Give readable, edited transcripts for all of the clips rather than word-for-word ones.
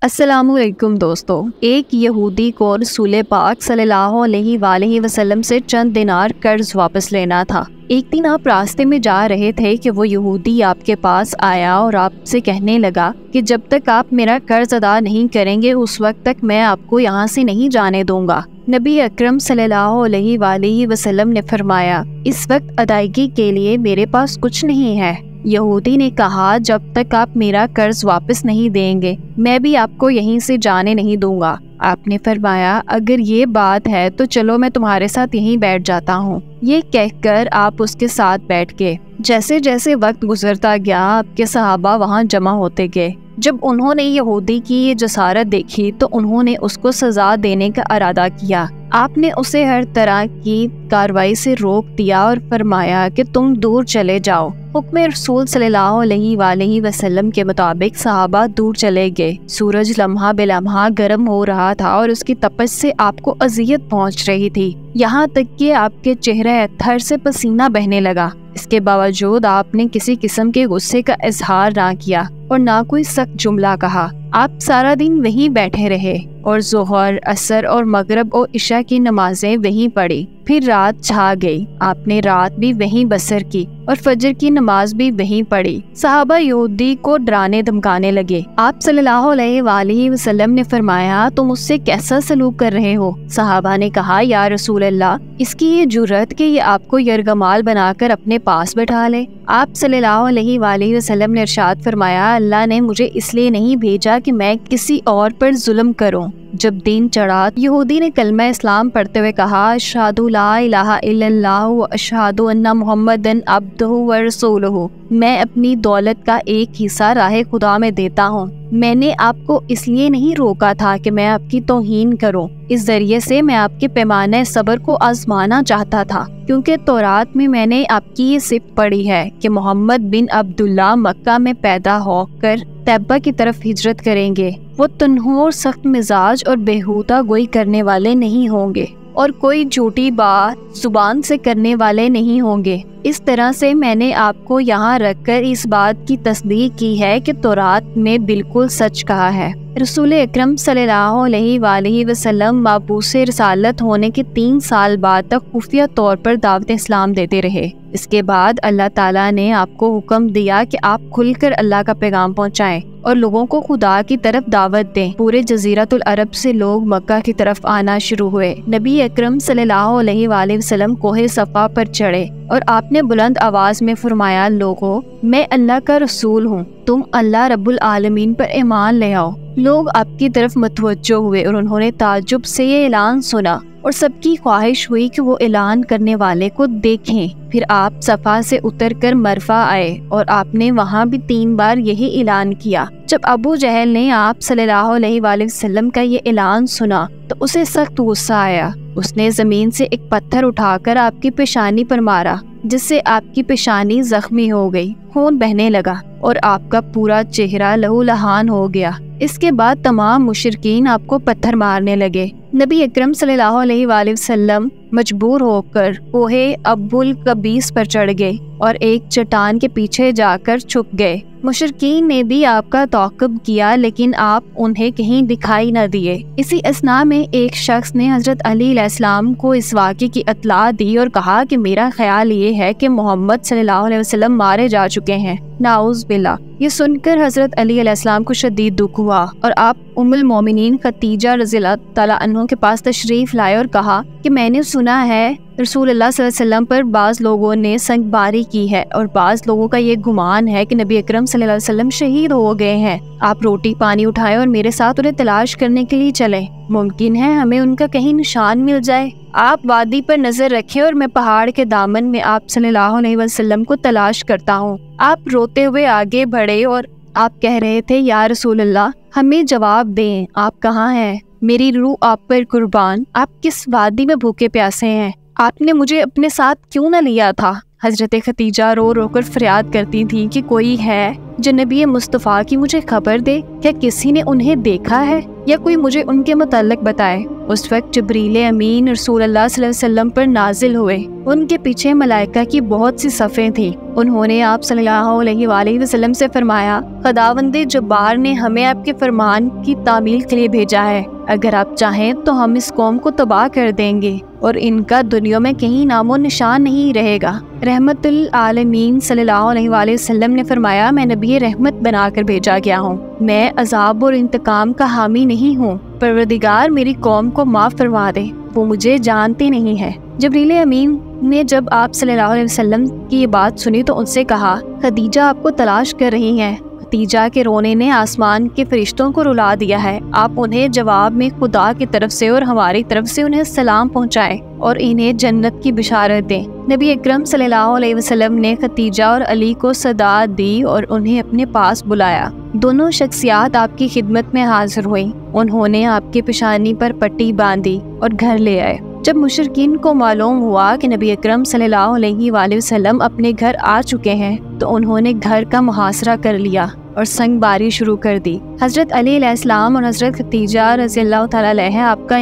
अस्सलाम वालेकुम दोस्तों। एक यहूदी को रसूल पाक सल्लल्लाहु अलैहि वसल्लम से चंद दिनार कर्ज वापस लेना था। एक दिन आप रास्ते में जा रहे थे कि वो यहूदी आपके पास आया और आपसे कहने लगा कि जब तक आप मेरा कर्ज अदा नहीं करेंगे उस वक्त तक मैं आपको यहाँ से नहीं जाने दूंगा। नबी अकरम सल्लल्लाहु अलैहि वसल्लम ने फरमाया, इस वक्त अदायगी के लिए मेरे पास कुछ नहीं है। यहूदी ने कहा, जब तक आप मेरा कर्ज वापस नहीं देंगे मैं भी आपको यहीं से जाने नहीं दूंगा। आपने फरमाया, अगर ये बात है तो चलो मैं तुम्हारे साथ यहीं बैठ जाता हूँ। ये कहकर आप उसके साथ बैठ गए। जैसे जैसे वक्त गुजरता गया आपके सहाबा वहाँ जमा होते गए। जब उन्होंने यहूदी की ये जसारत देखी तो उन्होंने उसको सजा देने का इरादा किया। आपने उसे हर तरह की कार्रवाई से रोक दिया और फरमाया कि तुम दूर चले जाओ। हुक्म रसूल सल्लल्लाहु अलैहि वसल्लम के मुताबिक सहाबा दूर चले गए। सूरज लम्हा बेलम्हा गर्म हो रहा था और उसकी तपश से आपको अजियत पहुंच रही थी, यहाँ तक कि आपके चेहरे अत्थर से पसीना बहने लगा। इसके बावजूद आपने किसी किस्म के गुस्से का इजहार ना किया और ना कोई सख्त जुमला कहा। आप सारा दिन वहीं बैठे रहे और ज़ोहर, असर और मगरब और इशा की नमाजें वहीं पढ़ी। फिर रात छा गई। आपने रात भी वहीं बसर की और फजर की नमाज भी वहीं पढ़ी। सहाबा यहूदी को डराने धमकाने लगे। आप सल्लल्लाहु अलैहि वसल्लम ने फरमाया, तुम उससे कैसा सलूक कर रहे हो? सहाबा ने कहा, या रसूल अल्लाह, इसकी ये जुर्रत कि ये आपको यरगमाल बनाकर अपने पास बैठा ले। आप सल्लल्लाहु अलैहि वसल्लम ने इरशाद फरमाया, अल्लाह ने मुझे इसलिए नहीं भेजा कि मैं किसी और पर जुल्म करूं। जब दिन चढ़ा यहूदी ने कलमा इस्लाम पढ़ते हुए कहा, अशहदु ला इलाहा इल्लल्लाह व अशहदु अन्ना मुहम्मदन अब्दुहु व रसूलुहु। मैं अपनी दौलत का एक हिस्सा राह खुदा में देता हूँ। मैंने आपको इसलिए नहीं रोका था कि मैं आपकी तौहीन करूं। इस जरिए से मैं आपके पैमाने सब्र को आजमाना चाहता था, क्योंकि तौरात में मैंने आपकी ये सिफ़त पढ़ी है कि मोहम्मद बिन अब्दुल्ला मक्का में पैदा होकर तैबा की तरफ हिजरत करेंगे। वो तन्होर, सख्त मिजाज और बेहुदा गोई करने वाले नहीं होंगे और कोई झूठी बात जुबान से करने वाले नहीं होंगे। इस तरह से मैंने आपको यहाँ रखकर इस बात की तस्दीक की है कि तौरात में बिल्कुल सच कहा है। रसूल अकरम सल्लल्लाहु अलैहि वसल्लम माबूसे रिसालत होने के 3 साल बाद तक खुफिया तौर पर दावत इस्लाम देते रहे। इसके बाद अल्लाह ताला ने आपको हुक्म दिया कि आप खुलकर अल्लाह का पैगाम पहुँचाएं और लोगों को खुदा की तरफ दावत दें। पूरे जजीरतुल अरब से लोग मक्का की तरफ आना शुरू हुए। नबी अकरम सल्लल्लाहु अलैहि वसल्लम कोहे सफा पर चढ़े और आपने बुलंद आवाज में फरमाया, लोगों, मैं अल्लाह का रसूल हूँ, तुम अल्लाह रब्बुल आलमीन पर ईमान ले आओ। लोग आपकी तरफ मतवज्जो हुए और उन्होंने ताज्जुब से ये ऐलान सुना और सबकी ख्वाहिश हुई कि वो ऐलान करने वाले को देखें। फिर आप सफा से उतरकर मरफा आए और आपने वहाँ भी 3 बार यही ऐलान किया। जब अबू जहल ने आप सल्लल्लाहु अलैहि वसल्लम का ये ऐलान सुना तो उसे सख्त गुस्सा आया। उसने जमीन से एक पत्थर उठाकर आपकी पेशानी पर मारा, जिससे आपकी पेशानी जख्मी हो गई, खून बहने लगा और आपका पूरा चेहरा लहूलुहान हो गया। इसके बाद तमाम मुशरिकीन आपको पत्थर मारने लगे। नबी अकरम सल्लल्लाहु अलैहि वसल्लम मजबूर होकर कोहे अब्बुल कबीस पर चढ़ गए और एक चट्टान के पीछे जाकर छुप गए। मुशरिकीन ने भी आपका तौक़ुब किया, लेकिन आप उन्हें कहीं दिखाई न दिए। इसी असना में एक शख्स ने हजरत अली अलैहिस्सलाम को इस वाक़े की इत्तला दी और कहा कि मेरा ख्याल ये है कि मोहम्मद सल्लल्लाहु अलैहि वसल्लम मारे जा चुके हैं। नाउज़ बिल्लाह। ये सुनकर हजरत अली अलैहिस्सलाम को शदीद दुख हुआ और आप उम्मुल मोमिनीन खदीजा रज़ियल्लाहु तआला अन्हा के पास तशरीफ लाए और कहा कि मैंने सुना है रसूलुल्लाह सल्लल्लाहु अलैहि वसल्लम पर बाज़ लोगों ने संगबारी की है और बाज़ लोगों का ये गुमान है कि नबी अकरम सल्लल्लाहु अलैहि वसल्लम शहीद हो गए हैं। आप रोटी पानी उठाएं और मेरे साथ उन्हें तलाश करने के लिए चलें। मुमकिन है हमें उनका कहीं निशान मिल जाए। आप वादी पर नजर रखें और मैं पहाड़ के दामन में आप सल्लल्लाहु अलैहि वसल्लम को तलाश करता हूँ। आप रोते हुए आगे बढ़े और आप कह रहे थे, या रसूल अल्लाह, हमें जवाब दें, आप कहाँ हैं? मेरी रूह आप पर कुर्बान, आप किस वादी में भूखे प्यासे हैं? आपने मुझे अपने साथ क्यों न लिया था? हजरत खदीजा रो रो कर फरियाद करती थी कि कोई है जो नबी मुस्तफ़ा की मुझे खबर दे। क्या किसी ने उन्हें देखा है? یا کوئی مجھے ان کے متعلق بتائے۔ اس وقت جبریل امین رسول اللہ صلی اللہ علیہ وسلم پر نازل ہوئے۔ ان کے پیچھے ملائکہ کی بہت سی صفیں تھیں۔ انہوں نے آپ صلی اللہ علیہ وآلہ وسلم سے فرمایا، خداوند جبار نے ہمیں آپ کے فرمان کی تعمیل کے لیے بھیجا ہے۔ اگر آپ چاہیں تو ہم اس قوم کو تباہ کر دیں گے اور ان کا دنیا میں کہیں نام و نشان نہیں رہے گا۔ رحمت العالمین صلی اللہ علیہ وآلہ وسلم نے فرمایا، میں نبی رحمت بنا کر بھیجا گیا ہوں، میں عذاب اور انتقام کا حامی نہیں ہوں۔ پروردگار میری قوم کو معاف فرما دے، وہ مجھے جانتے نہیں ہے۔ جبریل امین نے جب آپ صلی اللہ علیہ وسلم کی یہ بات سنی تو ان سے کہا، خدیجہ آپ کو تلاش کر رہی ہیں۔ خدیجہ کے رونے نے آسمان کے فرشتوں کو رلا دیا ہے، آپ انہیں جواب میں خدا کی طرف سے اور ہماری طرف سے انہیں سلام پہنچائیں اور انہیں جنت کی بشارت دیں۔ نبی اکرم صلی اللہ علیہ وسلم نے خدیجہ اور علی کو صدا دی اور انہیں اپنے پاس بلایا۔ دونوں شخصیات آپ کی خدمت میں حاضر ہوئیں۔ انہوں نے آپ کی پیشانی پر پٹی باندھی اور گھر لے آئے۔ جب مشرکین کو معلوم ہوا کہ نبی اکرم صلی اللہ علیہ وآلہ وسلم اپنے گھر آ چکے ہیں تو انہوں نے گھر کا محاصرہ کر لیا اور سنگ باری شروع کر دی۔ حضرت علی علیہ السلام اور حضرت خدیجہ رضی اللہ تعالیٰ عنہ آپ کا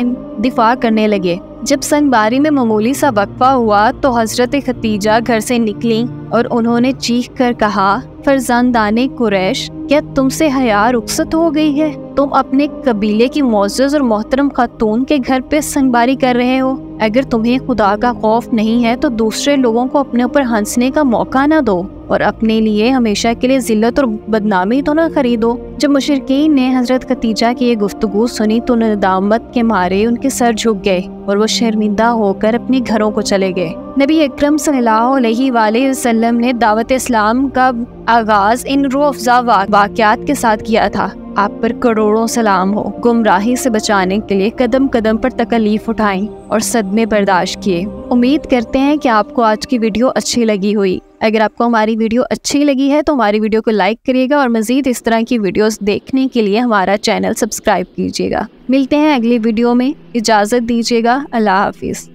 دفاع کرنے لگے۔ جب سنگ باری میں معمولی سا وقفہ ہوا تو حضرت خدیجہ گھر سے نکلیں اور انہوں نے چیخ کر کہا، فرزندان قریش، کیا تم سے حیا رخصت ہو گئی ہے؟ تم اپنے قبیلے کی معزز اور محترم خاتون کے گھر پہ سنگ باری کر رہے ہو۔ اگر تمہیں خدا کا خوف نہیں ہے تو دوسرے لوگوں کو اپنے اوپر ہنسنے کا موقع نہ دو اور اپنے لیے ہمیشہ کے لیے ذلت اور بدنامی تو نہ خریدو۔ جب مشرکین نے حضرت خدیجہ کی یہ گفتگو سنی تو ندامت کے مارے ان کے سر جھک گئے اور وہ شرمندہ ہو کر اپنے گھروں کو چلے گئے۔ نبی اکرم صلی اللہ علیہ وآلہ وسلم نے دعوت اسلام کا آغاز ان روح افزا واقعات کے ساتھ کیا تھا۔ آپ پر کروڑوں سلام ہو۔ گمراہی سے بچانے کے لیے قدم قدم پر تکلیف اٹھائیں اور صدمے برداشت کیے۔ امید کرتے ہیں کہ آپ کو آج کی ویڈیو اچھی لگی ہوئی۔ اگر آپ کو ہماری ویڈیو اچھی لگی ہے تو ہماری ویڈیو کو لائک کریے گا اور مزید اس طرح کی ویڈیوز دیکھنے کے لیے ہمارا چینل سبسکرائب کیجیے گا۔ ملتے ہیں اگلی ویڈیو میں، اجازت دیجیے گا، اللہ حافظ۔